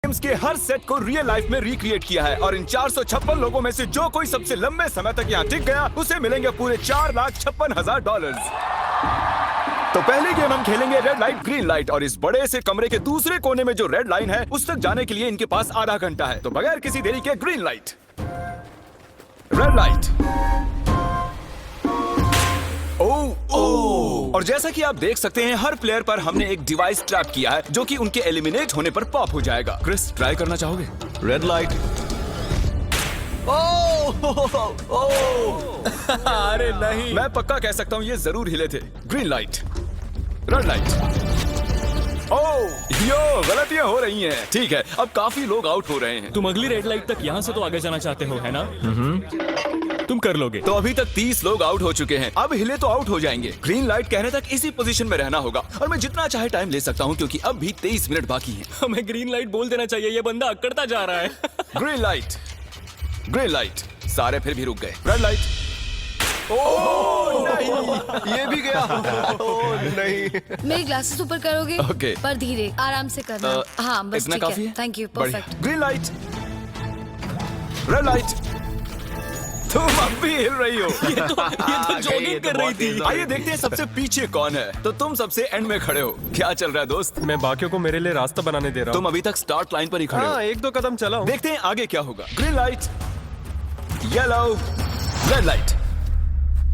Games के हर set को real life में रिक्रिएट किया है और इन 456 लोगों में से जो कोई सबसे लंबे समय तक यहाँ टिक गया उसे मिलेंगे पूरे $4,56,000। तो पहली गेम हम खेलेंगे रेड लाइट ग्रीन लाइट और इस बड़े से कमरे के दूसरे कोने में जो रेड लाइन है उस तक जाने के लिए इनके पास आधा घंटा है। तो बगैर किसी देरी के ग्रीन लाइट, रेड लाइट। और जैसा कि आप देख सकते हैं हर प्लेयर पर हमने एक डिवाइस ट्रैप किया है जो कि उनके एलिमिनेट होने पर पॉप हो जाएगा। क्रिस, ट्राई करना चाहोगे? Red light. अरे नहीं, मैं पक्का कह सकता हूँ ये जरूर हिले थे। Green light, red light. Yo, गलतियां हो रही हैं। ठीक है, अब काफी लोग आउट हो रहे हैं। तुम अगली रेड लाइट तक यहाँ से तो आगे जाना चाहते हो, है ना? तुम कर लोगे। तो अभी तक 30 लोग आउट हो चुके हैं। अब हिले तो आउट हो जाएंगे। ग्रीन लाइट कहने तक इसी पोजीशन में रहना होगा और मैं जितना चाहे टाइम ले सकता हूँ क्योंकि अब भी 23 मिनट बाकी हैं। हमें ग्रीन लाइट बोल देना चाहिए, ये बंदा अकड़ता जा रहा है। Green light, green light. सारे फिर भी रुक गए। Red light. नहीं, ये भी गया। नहीं। मेरे ग्लासेस ऊपर करोगे? ओके। पर धीरे, आराम से करना। हाँ, बस इतना ठीक काफी है। है? थैंक यू, बढ़िया। Perfect. Green light, red light. तुम अब भी हिल रही हो। ये तो जॉगिंग कर रही थी। आइए देखते हैं सबसे पीछे कौन है। तो तुम सबसे एंड में खड़े हो। क्या चल रहा है दोस्त? मैं बाकियों को मेरे लिए रास्ता बनाने दे रहा हूँ। तुम अभी तक स्टार्ट लाइन पर ही खड़े हो। हाँ, एक दो कदम चला हूँ। देखते हैं आगे क्या होगा। Green light, yellow, red light.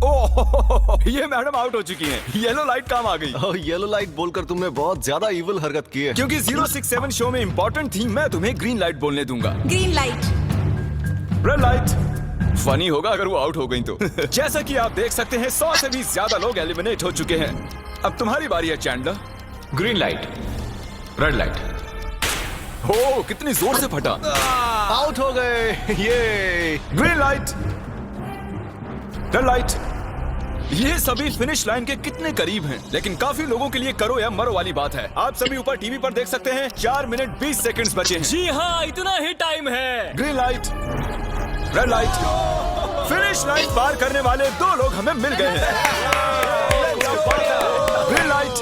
Oh, ये मैडम आउट हो चुकी हैं। येलो लाइट काम आ गई। येलो लाइट बोलकर तुमने बहुत ज्यादा इविल हरकत की है। क्योंकि 067 शो में इंपॉर्टेंट थी, मैं तुम्हें ग्रीन लाइट बोलने दूंगा। Green light. Red light. Funny होगा अगर वो आउट हो गई तो। जैसा कि आप देख सकते हैं 100 से भी ज्यादा लोग एलिमिनेट हो चुके हैं। अब तुम्हारी बारी है Chandler. Green light, red light. हो, कितनी जोर से फटा। आउट हो गए। ये ग्रीन लाइट, रेड लाइट। ये सभी फिनिश लाइन के कितने करीब हैं, लेकिन काफी लोगों के लिए करो या मरो वाली बात है। आप सभी ऊपर टीवी पर देख सकते हैं 4 मिनट 20 सेकंड्स बचे हैं। जी हाँ, इतना ही टाइम है। Green light, red light. Finish line पार करने वाले 2 लोग हमें मिल गए हैं। Green light,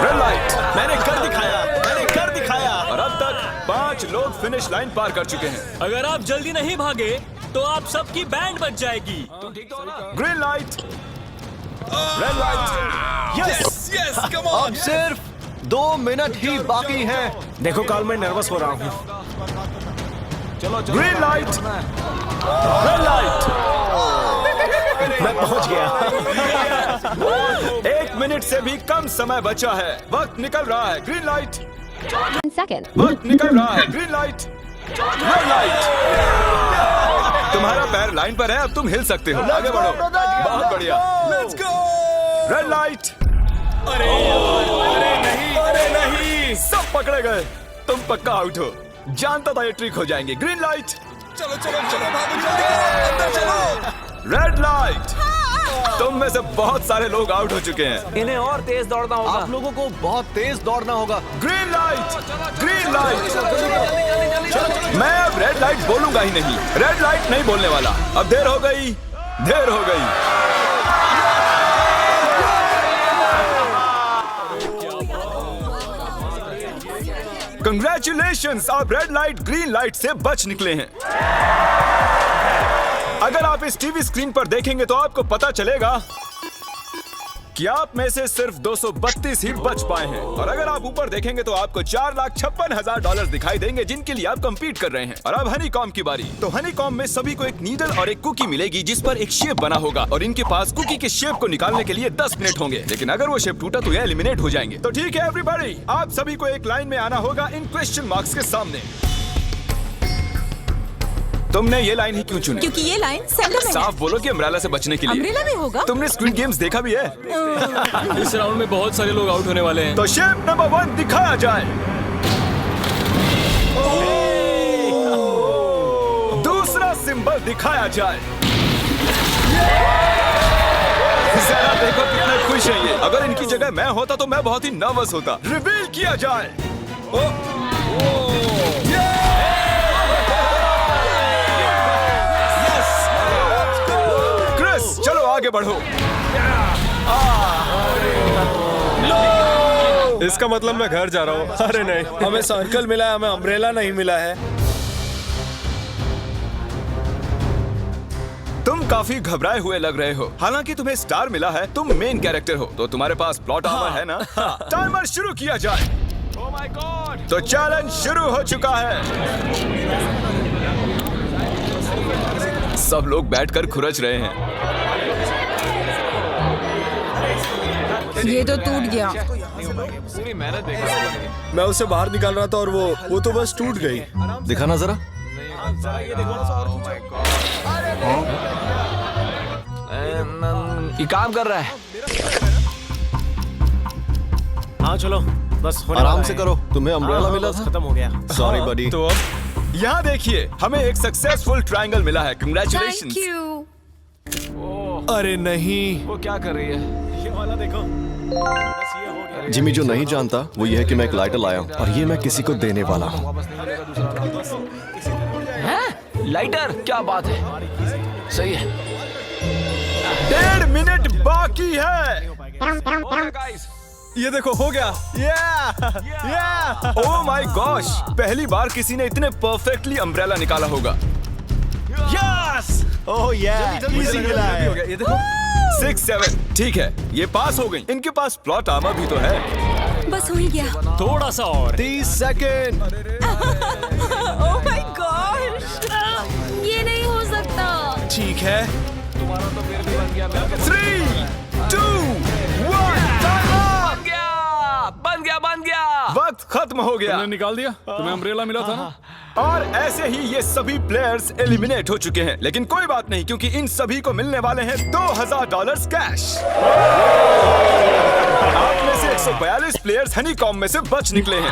red light. मैंने कर दिखाया, मैंने कर दिखाया। और अब तक 5 लोग फिनिश लाइन पार कर चुके हैं। अगर आप जल्दी नहीं भागे तो आप सबकी बैंड बच जाएगी। Green light, red light. Yes yes, come on. अब सिर्फ 2 मिनट ही बाकी हैं। देखो काल, मैं नर्वस हो रहा हूँ। Green light, red light. मैं पहुंच गया। 1 मिनट से भी कम समय बचा है। वक्त निकल रहा है। ग्रीन लाइट, वक्त निकल रहा है। Green light, red light. तुम्हारा पैर लाइन पर है, अब तुम हिल सकते हो। आगे बढ़ो। बहुत बढ़िया। Let's go. Red light. अरे नहीं, अरे नहीं, सब पकड़े गए। तुम पक्का आउट हो। जानता था ये ट्रिक हो जाएंगे। Green light. चलो चलो चलो, भागो जल्दी, अंदर चलो। Red light. तुम में से बहुत सारे लोग आउट हो चुके हैं। इन्हें और तेज दौड़ना होगा। आप लोगों को बहुत तेज दौड़ना होगा। Green light, green light. मैं अब रेड लाइट बोलूंगा ही नहीं। रेड लाइट नहीं बोलने वाला। अब देर हो गई, देर हो गई। कंग्रेचुलेशंस, आप रेड लाइट ग्रीन लाइट से बच निकले हैं। अगर आप इस टीवी स्क्रीन पर देखेंगे तो आपको पता चलेगा कि आप में से सिर्फ 232 ही बच पाए हैं। और अगर आप ऊपर देखेंगे तो आपको $4,56,000 दिखाई देंगे जिनके लिए आप कंपीट कर रहे हैं। और अब हनी कॉम की बारी। तो हनी कॉम में सभी को एक नीडल और एक कुकी मिलेगी जिस पर एक शेप बना होगा और इनके पास कुकी के शेप को निकालने के लिए 10 मिनट होंगे। लेकिन अगर वो शेप टूटा तो ये एलिमिनेट हो जाएंगे। तो ठीक है एवरीबॉडी, आप सभी को एक लाइन में आना होगा इन क्वेश्चन मार्क्स के सामने। तुमने ये लाइन ही क्यों चुनी? क्योंकि ये लाइन सेंटर में है। साफ बोलो कि अम्ब्रेला से बचने के लिए। अम्ब्रेला में होगा। तुमने स्क्विड गेम्स देखा भी है? इस राउंड में बहुत सारे लोग आउट होने वाले हैं। तो शेप नंबर 1 दिखाया जाए। दूसरा सिंबल दिखाया जाए। जरा देखो कितने खुश हैं ये। अगर इनकी जगह मैं होता तो मैं बहुत ही नर्वस होता। रिवील किया जाए। चलो आगे बढ़ो। इसका मतलब मैं घर जा रहा हूँ। अरे नहीं, हमें सर्कल मिला है, हमें अम्ब्रेला नहीं मिला है। तुम काफी घबराए हुए लग रहे हो। हालांकि तुम्हें स्टार मिला है, तुम मेन कैरेक्टर हो, तो तुम्हारे पास प्लॉट आर्मर है ना? टाइमर शुरू किया जाए। Oh my God! तो चैलेंज शुरू हो चुका है। सब लोग बैठकर खुरच रहे हैं। ये तो टूट गया। पूरी मेहनत देखो। मैं उसे बाहर निकाल रहा था और वो तो बस टूट गई। दिखाना जरा। ये काम कर रहा है। हाँ चलो, बस होने आराम वाला से है। करो, तुम्हें अम्ब्रेला मिला बस था। खत्म हो गया। सॉरी बडी। तो अब यहाँ देखिए, हमें एक सक्सेसफुल ट्रायंगल मिला है। Thank congratulations. यू। अरे नहीं, वो क्या कर रही है? ये वाला देखो। बस ये हो गया। जिमी जो नहीं जानता वो ये है कि मैं एक लाइटर लाया हूँ और ये मैं किसी को देने वाला हूँ। लाइटर? क्या बात है, सही है। 1.5 मिनट बाकी है। गाइस, ये देखो हो गया। ओह माय गॉश, पहली बार किसी ने इतने परफेक्टली अम्ब्रेला निकाला होगा। यस, ओह इजी मिला है। हो गया, ये देखो। 6, 7, ठीक है, ये पास हो गई। इनके पास प्लॉट आर्मर भी तो है। बस हो ही गया। थोड़ा सा और। 30 सेकेंड। ओह माय गॉश, ये नहीं हो सकता। ठीक है। 3, 2, 1, बन गया। वक्त खत्म हो गया। तुमने निकाल दिया? तुम्हें अम्ब्रेला मिला था ना? और ऐसे ही ये सभी प्लेयर्स एलिमिनेट हो चुके हैं। लेकिन कोई बात नहीं, क्योंकि इन सभी को मिलने वाले हैं $2000 कैश। आप में से 142 प्लेयर्स हनीकॉम्ब में से बच निकले हैं।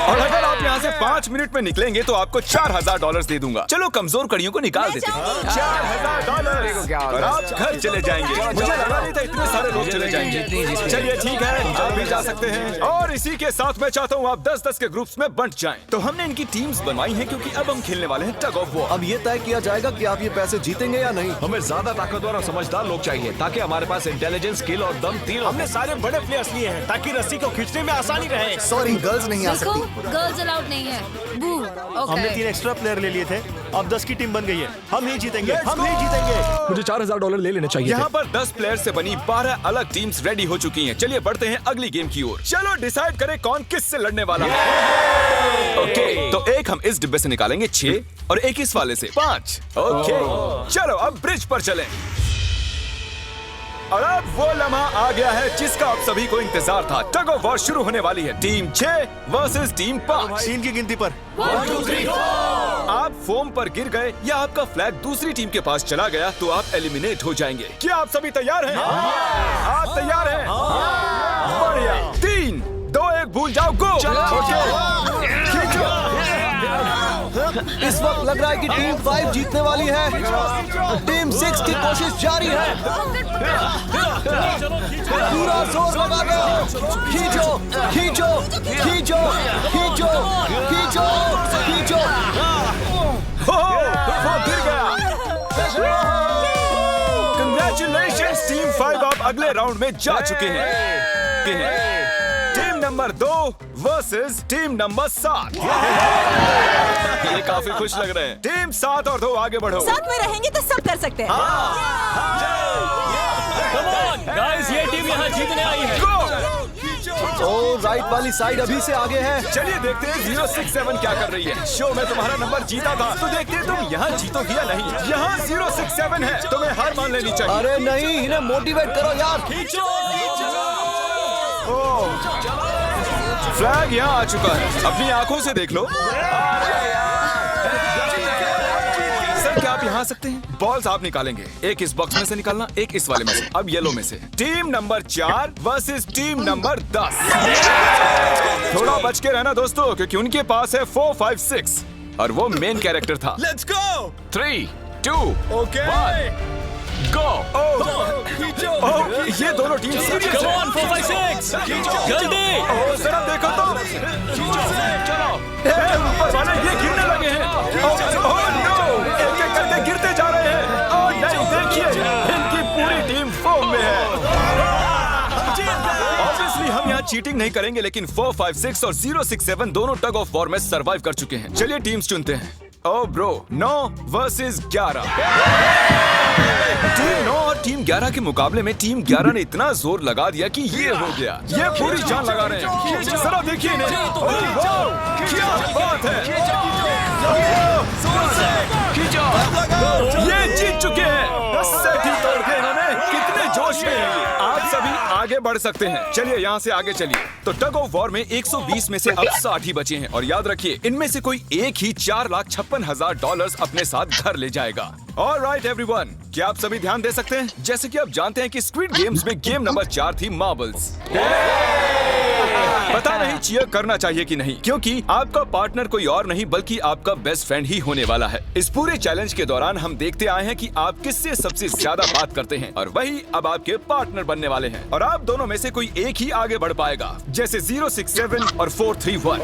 और अगर आप यहाँ से 5 मिनट में निकलेंगे तो आपको $4000 दे दूंगा। चलो कमजोर कड़ियों को निकाल देते हैं। $4000 और आप घर चले जाएंगे। मुझे लगा नहीं था इतने सारे लोग चले जाएंगे। चलिए ठीक है, आप भी जा सकते हैं। और इसी के साथ मैं चाहता हूँ आप 10-10 के ग्रुप्स में बंट जाएं। तो हमने इनकी टीम्स बनवाई हैं क्योंकि अब हम खेलने वाले हैं टग ऑफ वॉर। अब ये तय किया जाएगा कि आप ये पैसे जीतेंगे या नहीं। हमें ज्यादा ताकतवर और समझदार लोग चाहिए ताकि हमारे पास इंटेलिजेंस, स्किल और दम तीनों। हमने सारे बड़े प्लेयर्स लिए हैं ताकि रस्सी को खींचने में आसानी रहे। सॉरी, गर्ल्स नहीं आ देखो, सकती। गर्ल्स अलाउड नहीं है। बू। हमने 3 एक्स्ट्रा प्लेयर ले लिए थे, अब 10 की टीम बन गई है। हम ही जीतेंगे, हम ही जीतेंगे। मुझे $4000 ले लेने चाहिए। यहाँ पर 10 प्लेयर से बनी 12 अलग टीम्स रेडी हो चुकी हैं। चलिए बढ़ते हैं अगली गेम की ओर। चलो डिसाइड करें कौन किस से लड़ने वाला है। ओके, तो एक हम इस डिब्बे से निकालेंगे 6 और एक इस वाले से 5। ओके, चलो अब ब्रिज पर चलें। और अब वो लम्हा आ गया है जिसका आप सभी को इंतजार था। टग ऑफ वॉर शुरू होने वाली है। Team 6 versus team 5। 3 की गिनती पर। 1, 2, 3, 4। आप फोम पर गिर गए या आपका फ्लैग दूसरी टीम के पास चला गया तो आप एलिमिनेट हो जाएंगे। क्या आप सभी तैयार हैं? आप तैयार हैं? बढ़िया। 3, 2, 1 भूल जाओ, गो। खींचो। इस वक्त लग रहा है कि टीम 5 जीतने वाली है। टीम 6 की कोशिश जारी है। पूरा जोर लगा दो। खींचो, खींचो, खींचो, खींचो, खींचो, खींचो। वो गिर गया। कंग्रेचुलेशंस टीम 5, आप अगले राउंड में जा चुके हैं। Team number 2 versus team number 7। ये काफी खुश लग रहे हैं। टीम 7 और 2 आगे बढ़ो। साथ में रहेंगे तो सब कर सकते हैं। Come on, guys, ये टीम यहाँ जीतने आई है। ओ, राइट वाली साइड अभी से आगे है। चलिए देखते हैं 067 क्या कर रही है। शो में तुम्हारा नंबर जीता था, तो देखते हैं तुम यहाँ जीतोगी या नहीं। यहाँ 067 है, तुम्हें हार मान लेनी चाहिए। अरे नहीं, इन्हें मोटिवेट करो यार। फ्लैग यहाँ आ चुका है, अपनी आंखों से देख लो। सर क्या आप यहाँ आ सकते हैं? बॉल्स आप निकालेंगे, एक इस बॉक्स में से निकालना, एक इस वाले में से। अब येलो में से। Team number 4 versus team number 10। थोड़ा बच के रहना दोस्तों, क्योंकि उनके पास है 4, 5, 6 और वो मेन कैरेक्टर था। Let's go. 3, 2, ओके, 1 गो। ये दोनों टीम सीरियस Come है। on, 4, 5, 6, जल्दी। जरा देखो तो। चलो। ऊपर वाले ये गिरने लगे हैं। ओह नो, एक-एक करके गिरते जा रहे हैं। ओह नहीं, देखिए इनकी पूरी टीम फॉर्म में है। ऑब्वियसली हम यहाँ चीटिंग नहीं करेंगे, लेकिन 4, 5, 6 और 0, 6, 7 दोनों टग ऑफ वॉर में सरवाइव कर चुके हैं। चलिए टीम्स चुनते हैं। ओ ब्रो, 9 वर्सेस 11। टीम 9 और टीम 11 के मुकाबले में टीम 11 ने इतना जोर लगा दिया कि ये हो गया। ये पूरी जान लगा रहे हैं। जरा देखिए इन्हें। क्या बात है। ये जीत चुके हैं। सेट ही तोड़ के इन्होंने। कितने जोश में हैं। आप सभी आगे बढ़ सकते हैं। चलिए यहाँ से आगे चलिए। तो टग ऑफ वॉर में 120 में से अब 60 ही बचे हैं और याद रखिए इनमें से कोई एक ही $4,56,000 अपने साथ घर ले जाएगा। ऑलराइट एवरीवन, क्या आप सभी ध्यान दे सकते हैं? जैसे कि आप जानते हैं कि स्क्विड गेम्स में गेम नंबर 4 थी मार्बल्स। पता नहीं चीयर करना चाहिए कि नहीं, क्योंकि आपका पार्टनर कोई और नहीं बल्कि आपका बेस्ट फ्रेंड ही होने वाला है। इस पूरे चैलेंज के दौरान हम देखते आए हैं कि आप किससे सबसे ज्यादा बात करते हैं और वही अब आपके पार्टनर बनने वाले हैं। और आप दोनों में से कोई एक ही आगे बढ़ पाएगा, जैसे 0, 6, 7 और 4, 3, 1।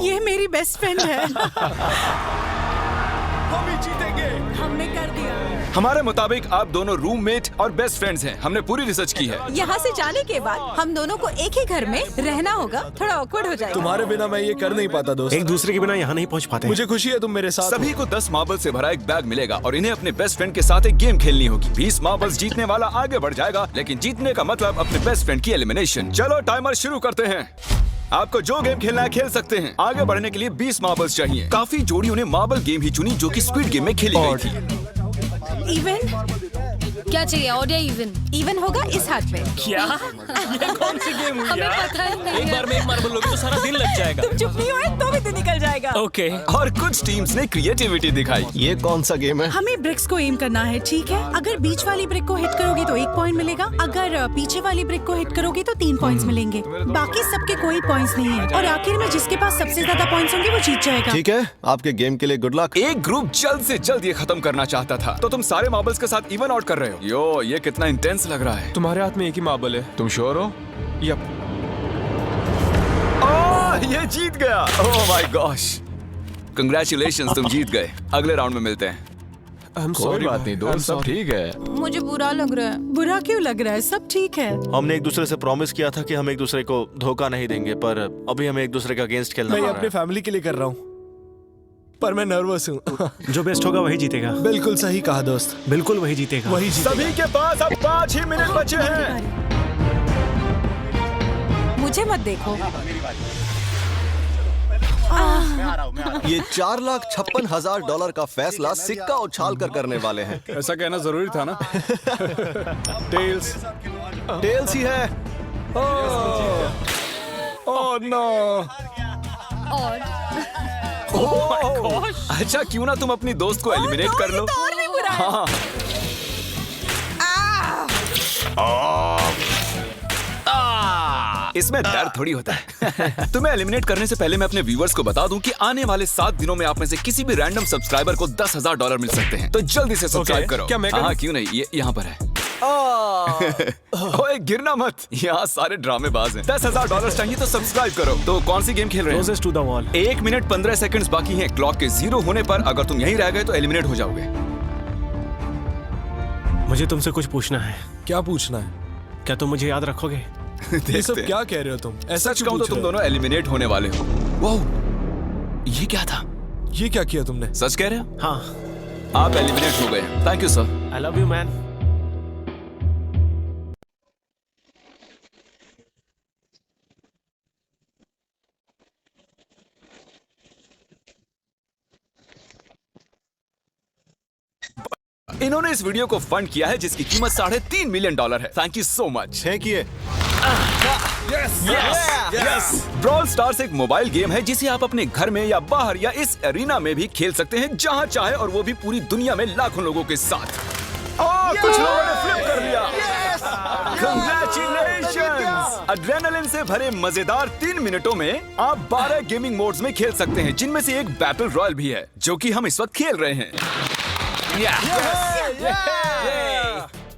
ये मेरी बेस्ट फ्रेंड है। हम ही जीतेंगे। हमने कर दिया। हमारे मुताबिक आप दोनों रूममेट और बेस्ट फ्रेंड्स हैं। हमने पूरी रिसर्च की है। यहाँ से जाने के बाद हम दोनों को एक ही घर में रहना होगा। थोड़ा ऑकवर्ड हो जाएगा। तुम्हारे बिना मैं ये कर नहीं पाता दोस्त। एक दूसरे के बिना यहाँ नहीं पहुँच पाते। मुझे खुशी है तुम मेरे साथ हो। सभी को 10 मार्बल से भरा एक बैग मिलेगा और इन्हें अपने बेस्ट फ्रेंड के साथ एक गेम खेलनी होगी। 20 मार्बल्स जीतने वाला आगे बढ़ जाएगा, लेकिन जीतने का मतलब अपने बेस्ट फ्रेंड की एलिमिनेशन। चलो टाइमर शुरू करते हैं। आपको जो गेम खेलना है खेल सकते हैं। आगे बढ़ने के लिए 20 मार्बल्स चाहिए। काफी जोड़ियों ने मार्बल गेम ही चुनी जो कि स्क्विड गेम में खेली गई थी। इवन क्या चाहिए? ऑड या इवन? इवन होगा इस हाथ में। क्या? ये कौन सी गेम हुई हमें यार? पता ही नहीं एक है। बार में एक मार्बल लोगे तो सारा दिन लग जाएगा। तुम चुप नहीं हुए तो भी दिन निकल जाएगा। ओके। और कुछ टीम्स ने क्रिएटिविटी दिखाई। ये कौन सा गेम है? हमें ब्रिक्स को एम करना है, ठीक है? अगर बीच वाली ब्रिक को हिट करोगे तो 1 पॉइंट मिलेगा। अगर पीछे वाली ब्रिक को हिट करोगे तो 3 पॉइंट्स मिलेंगे। बाकी सबके कोई पॉइंट्स नहीं है और आखिर में जिसके पास सबसे ज्यादा पॉइंट्स होंगे वो जीत जाएगा। ठीक है, आपके गेम के लिए गुड लक। एक ग्रुप जल्द से जल्द ये खत्म करना चाहता था, तो तुम सारे मार्बल्स के साथ इवन आउट कर रहे हो। यो, ये कितना इंटेंस लग रहा है। तुम्हारे हाथ में एक ही मार्बल है। तुम श्योर हो? यप। ये जीत गया। ओह माय गॉश, कंग्रेचुलेशंस, तुम जीत गए। अगले राउंड में मिलते हैं। कोई बात नहीं दोस्त, सब ठीक है। मुझे बुरा लग रहा है। बुरा क्यों लग रहा है? सब ठीक है। हमने एक दूसरे से प्रॉमिस किया था कि हम एक दूसरे को धोखा नहीं देंगे, पर अभी हमें एक दूसरे का अगेंस्ट खेलना मैं पड़ ये रहा अपने है। फैमिली के लिए कर रहा हूँ, पर मैं नर्वस हूँ। जो बेस्ट होगा वही जीतेगा। बिल्कुल सही कहा दोस्त, बिल्कुल वही जीतेगा। वही जीतेगा। सभी के पास अब 5 ही मिनट बचे हैं। मुझे मत देखो। ये $4,56,000 का फैसला सिक्का उछाल कर करने वाले हैं। ऐसा कहना जरूरी था ना। टेल्स। टेल्स ही है। Oh no. और अच्छा, क्यों ना तुम अपनी दोस्त को एलिमिनेट कर लो। और भी बुरा है। हाँ। इसमें दर्द थोड़ी होता है। तुम्हें एलिमिनेट करने से पहले मैं अपने व्यूअर्स को बता दूं कि आने वाले 7 दिनों में आप में से किसी भी रैंडम सब्सक्राइबर को $10,000 मिल सकते हैं। तो जल्दी से सब्सक्राइब करो। क्या मैं करूं? हाँ, क्यों नहीं, ये यहाँ पर है। ओए, गिरना मत, यहाँ सारे ड्रामेबाज हैं। $10,000 चाहिए तो सब्सक्राइब करो। तो कौन सी गेम खेल रहे हैं? Closest to the wall। 1 minute 15 seconds बाकी हैं। क्लॉक के 0 होने पर अगर तुम यहीं रह गए तो एलिमिनेट हो जाओगे। मुझे तुमसे कुछ पूछना है। क्या पूछना है? क्या तुम मुझे याद रखोगे? ये सब देखते हैं। क्या कह रहे हो तुम? ऐसा सच क्यों कहूं तो पूछ तुम रहे हो? दोनों एलिमिनेट होने वाले हो। वाह, ये क्या था? ये क्या किया तुमने? सच कह रहे हो? हाँ। आप एलिमिनेट हो गए। Thank you sir. I love you man. इन्होंने इस वीडियो को फंड किया है जिसकी कीमत $3.5 मिलियन है। Thank you so much. फेंकिए। ब्रॉल स्टार्स एक मोबाइल गेम है जिसे आप अपने घर में या बाहर या इस एरिना में भी खेल सकते हैं, जहां चाहे, और वो भी पूरी दुनिया में लाखों लोगों के साथ। कुछ लोगों ने फ्लिप कर लिया। Congratulations! एड्रेनलिन से भरे मजेदार 3 मिनटों में आप 12 गेमिंग मोड्स में खेल सकते हैं, जिनमें से एक बैटल रॉयल भी है, जो कि हम इस वक्त खेल रहे हैं।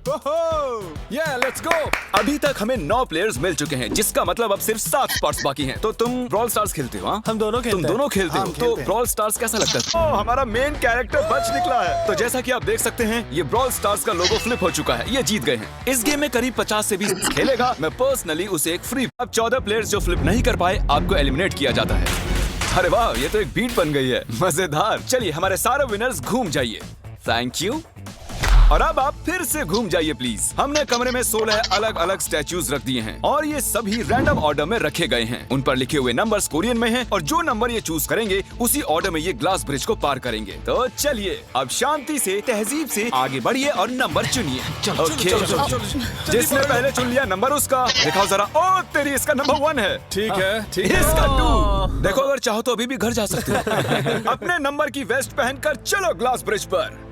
Let's go. अभी तक हमें 9 प्लेयर्स मिल चुके हैं, जिसका मतलब अब सिर्फ 7 स्पॉट्स बाकी हैं। तो तुम ब्रॉल स्टार्स खेलते हो? हाँ, हम दोनों खेलते तुम हैं। दोनों खेलते हो? तो ब्रॉल स्टार्स कैसा लगता है? ओह, हमारा मेन कैरेक्टर बच निकला है। तो जैसा कि आप देख सकते हैं, ये ब्रॉल स्टार्स का लोगो फ्लिप हो चुका है। ये जीत गए हैं। इस गेम में करीब 50 से 20 खेलेगा। मैं पर्सनली उसे एक फ्री। अब 14 प्लेयर्स जो फ्लिप नहीं कर पाए, आपको एलिमिनेट किया जाता है। अरे वाह, ये तो एक बीट बन गई है, मजेदार। चलिए, हमारे सारे विनर्स घूम जाइए। Thank you. और अब आप फिर से घूम जाइए प्लीज। हमने कमरे में 16 अलग अलग स्टैच्यूज रख दिए हैं और ये सभी रैंडम ऑर्डर में रखे गए हैं। उन पर लिखे हुए नंबर्स कोरियन में हैं और जो नंबर ये चूज करेंगे उसी ऑर्डर में ये ग्लास ब्रिज को पार करेंगे। तो चलिए, अब शांति से, तहजीब से आगे बढ़िए और नंबर चुनिए। ओके, जिसने पहले चुन लिया नंबर उसका। दिखाओ जरा। ओ तेरी, इसका नंबर 1 है। ठीक है, ठीक है। इसका 2। देखो, अगर चाहो तो अभी भी घर जा सकते हो। अपने नंबर की वेस्ट पहनकर चलो ग्लास ब्रिज पर।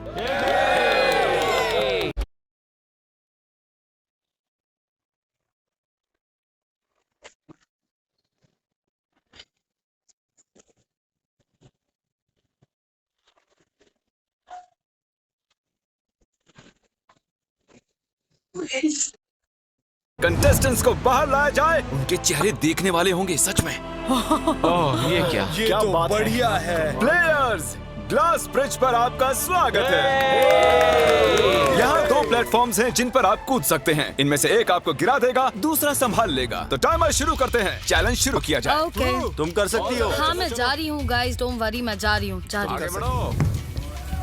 कंटेस्टेंट्स को बाहर लाया जाए। उनके चेहरे देखने वाले होंगे सच में। ओह, ये क्या? ये तो बढ़िया है। प्लेयर्स, ग्लास ब्रिज पर आपका स्वागत है। यहाँ 2 प्लेटफॉर्म्स हैं जिन पर आप कूद सकते हैं। इनमें से एक आपको गिरा देगा, दूसरा संभाल लेगा। तो टाइमर शुरू करते हैं। चैलेंज शुरू किया जाए। ओके। तुम कर सकती हो। हाँ, मैं जा रही हूँ गाइस, डोंट वरी, मैं जा रही हूँ।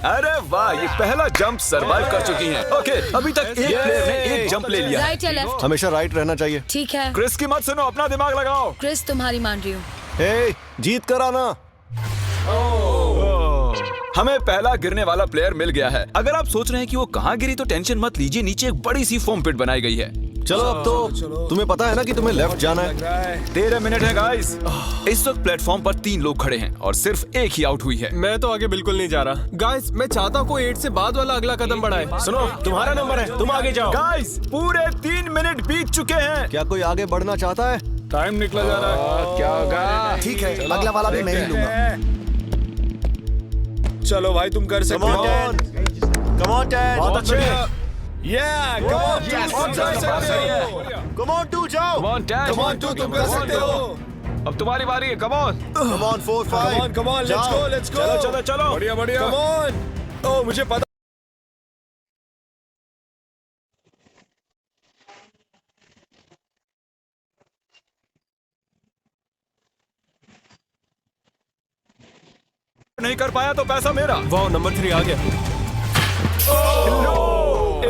अरे वाह, ये पहला जंप सरवाइव कर चुकी हैं। ओके, अभी तक एक प्लेयर ने एक जंप ले लिया है। राइट या लेफ्ट? हमेशा राइट रहना चाहिए। ठीक है। क्रिस की मत सुनो, अपना दिमाग लगाओ। क्रिस, तुम्हारी मान रही हूँ। हे, जीत कर आना। हमें पहला गिरने वाला प्लेयर मिल गया है। अगर आप सोच रहे हैं कि वो कहाँ गिरी तो टेंशन मत लीजिए, नीचे एक बड़ी सी फोम पिट बनाई गई है। चलो, अब तो तुम्हें पता है ना कि तुम्हें लेफ्ट जाना है। 13 मिनट है गाइस। इस वक्त प्लेटफॉर्म पर 3 लोग खड़े हैं और सिर्फ एक ही आउट हुई है। मैं तो आगे बिल्कुल नहीं जा रहा। गाइस, मैं चाहता हूँ कोई 8 से बाद वाला अगला कदम बढ़ाए। सुनो, तुम्हारा नंबर है, तुम आगे जाओ। गाइस, पूरे 3 मिनट बीत चुके हैं। क्या कोई आगे बढ़ना चाहता है? टाइम निकला जा रहा है। क्या होगा? ठीक है, अगला वाला भी मैं ही लूंगा। चलो भाई, तुम कर सकते हो। Come on, Dad. बहुत अच्छे। Come on, 2 जाओ। Come on, Dad. Come on, तुम कर सकते हो। अब तुम्हारी बारी है। Come on. Come on, 4, 5. Come on, let's go, let's go. चलो, चलो। बढ़िया, बढ़िया। Come on. ओह, मुझे पता। नहीं कर पाया तो पैसा मेरा। वाह, नंबर 3 आ गया।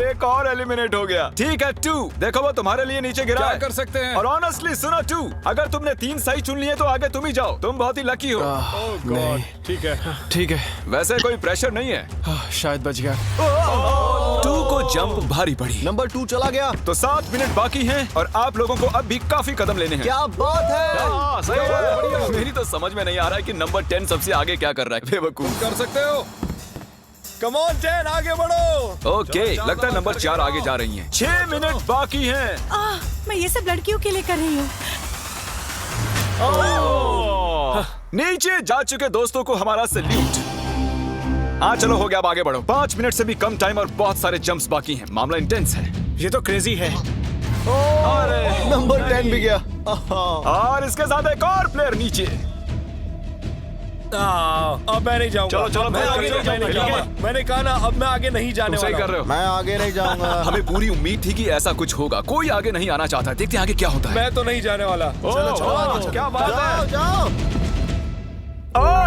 एक और एलिमिनेट हो गया। ठीक है 2, देखो वो तुम्हारे लिए नीचे गिरा है। कर सकते हैं? और ऑनेस्टली सुनो 2, अगर तुमने 3 सही चुन लिए तो आगे तुम ही जाओ। तुम बहुत ही लकी हो। नहीं, ठीक है, ठीक है। वैसे कोई प्रेशर नहीं है। शायद बच गया। 2 को जंप भारी पड़ी। नंबर 2 चला गया। तो 7 मिनट बाकी हैं और आप लोगों को अब भी काफी कदम लेने हैं। क्या बात है। हाँ, सही है। मेरी तो समझ में नहीं आ रहा है कि नंबर 10 सबसे आगे क्या कर रहा है। बेवकूफ। कर सकते हो। Come on, 10, आगे बढ़ो। ओके, लगता है नंबर 4 आगे जा रही हैं। 6 मिनट बाकी हैं। मैं ये सब लड़कियों के लिए कर रही हूँ। नीचे जा चुके दोस्तों को हमारा सैल्यूट। हाँ चलो, हो गया, अब आगे बढ़ो। 5 मिनट से भी कम टाइम और बहुत सारे जंप्स बाकी हैं। मामला इंटेंस है। ये तो क्रेजी है। नंबर 10 भी गया। और इसके साथ एक और प्लेयर नीचे। अब मैं नहीं जाऊंगा। चलो, मैं आगे नहीं जाऊंगा। मैंने कहा ना, अब मैं आगे नहीं जाने सही वाला कर रहे हो। मैं आगे नहीं जाऊंगा। हमें पूरी उम्मीद थी कि ऐसा कुछ होगा। कोई आगे नहीं आना चाहता। देखते हैं आगे क्या होता है। मैं तो नहीं जाने वाला। चलो, क्या बात है। जाओ।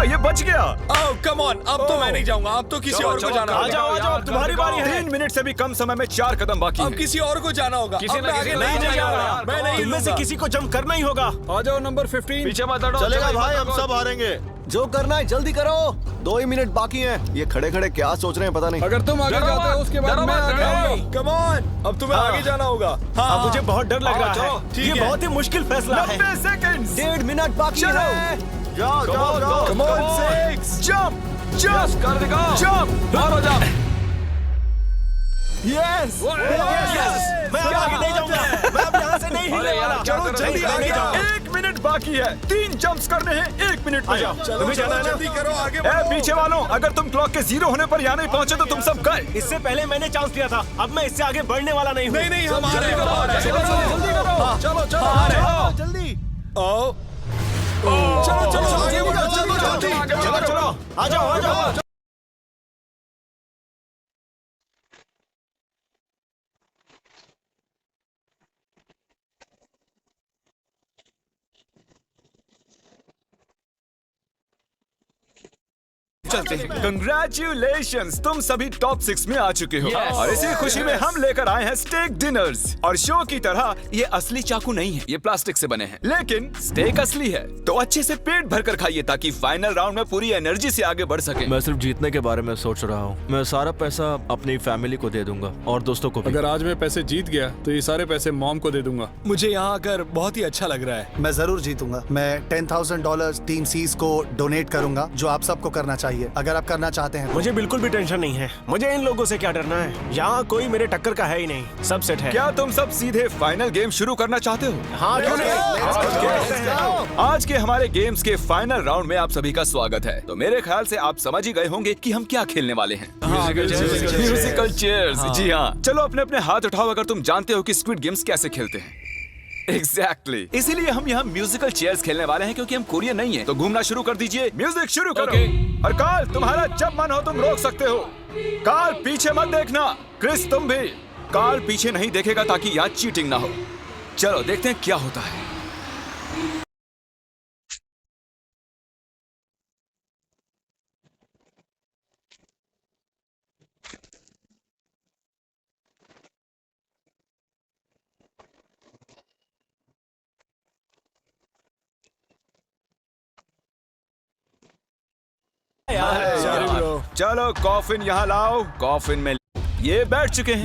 ये बच गया। ओह, कम ऑन, अब तो मैं नहीं जाऊंगा। अब तो किसी और को जाना होगा। आ जाओ, तुम्हारी बारी है। 3 मिनट से भी कम समय में 4 कदम बाकी अब हैं। किसी और को जाना होगा। किसी अब ना मैं किसी आगे नहीं नहीं जाएगा। जाऊंगा। मैं नहीं इनमें से लूंगा। किसी को जंप करना ही होगा। आ जाओ नंबर 15। पीछे मत हटो। चलेगा चलो, भाई, मत हम हटो। सब हारेंगे। जो करना है जल्दी करो। 2 ही मिनट बाकी हैं। ये खड़े खड़े क्या सोच रहे हैं पता नहीं। अगर तुम आगे डरो जाते हो मत, उसके बाद डरो मैं मत, आगे डरो। आऊंगा। कम ऑन, अब तुम्हें आगे जाना होगा। हाँ, मुझे बहुत डर लग रहा चलो, है। ठीक ये है। बहुत ही मुश्किल फैसला है। 90 सेकंड्स। 1.5 मिनट बाकी है। जाओ जाओ जाओ। Come on, 6, jump, Yes, कर दिखाओ। jump। मारो, जाओ। यस मैं अब आगे नहीं जाऊंगा, मैं अब यहाँ से नहीं हिलने वाला। चलो जल्दी आगे जाओ। 1 मिनट बाकी है, 3 जंप्स करने हैं 1 मिनट में। तुम्हें जाना है ना? जल्दी करो, आगे बढ़ो। पीछे वालों, अगर तुम क्लॉक के 0 होने पर यहाँ नहीं पहुंचे तो तुम सब गए। इससे पहले मैंने चांस दिया था, अब मैं इससे आगे बढ़ने वाला नहीं हूँ। नहीं हम आ रहे हैं, जल्दी करो, चलो जल्दी चलो आ जाओ। चलते हैं। कंग्रेचुलेशंस, तुम सभी टॉप 6 में आ चुके हो। और इसी खुशी में हम लेकर आए हैं स्टेक डिनर्स। और शो की तरह ये असली चाकू नहीं है, ये प्लास्टिक से बने हैं, लेकिन स्टेक असली है। तो अच्छे से पेट भरकर खाइए ताकि फाइनल राउंड में पूरी एनर्जी से आगे बढ़ सके। मैं सिर्फ जीतने के बारे में सोच रहा हूँ। मैं सारा पैसा अपनी फैमिली को दे दूंगा और दोस्तों को भी। अगर आज मैं पैसे जीत गया तो ये सारे पैसे मॉम को दे दूंगा। मुझे यहाँ आकर बहुत ही अच्छा लग रहा है। मैं जरूर जीतूंगा। मैं $10,000 टीम सीज को डोनेट करूंगा, जो आप सबको करना चाहिए अगर आप करना चाहते हैं। मुझे बिल्कुल भी टेंशन नहीं है, मुझे इन लोगों से क्या डरना है। यहाँ कोई मेरे टक्कर का है ही नहीं, सब सेट है। क्या तुम सब सीधे फाइनल गेम शुरू करना चाहते हो? हाँ क्यों नहीं? आज के हमारे गेम्स के फाइनल राउंड में आप सभी का स्वागत है। तो मेरे ख्याल से आप समझ ही गए होंगे कि हम क्या खेलने वाले हैं। Musical chairs. जी हाँ, चलो अपने अपने हाथ उठाओ अगर तुम जानते हो कि स्क्विड गेम्स कैसे खेलते हैं। एग्जैक्टली इसीलिए हम यहाँ म्यूजिकल चेयर्स खेलने वाले हैं, क्योंकि हम कोरियन नहीं है। तो घूमना शुरू कर दीजिए, म्यूजिक शुरू करो। और कार्ल, तुम्हारा जब मन हो तुम रोक सकते हो। कार्ल पीछे मत देखना, क्रिस तुम भी। कार्ल पीछे नहीं देखेगा ताकि यहाँ चीटिंग ना हो। चलो देखते हैं क्या होता है। चलो कॉफिन यहाँ लाओ। कॉफिन में ये बैठ चुके हैं।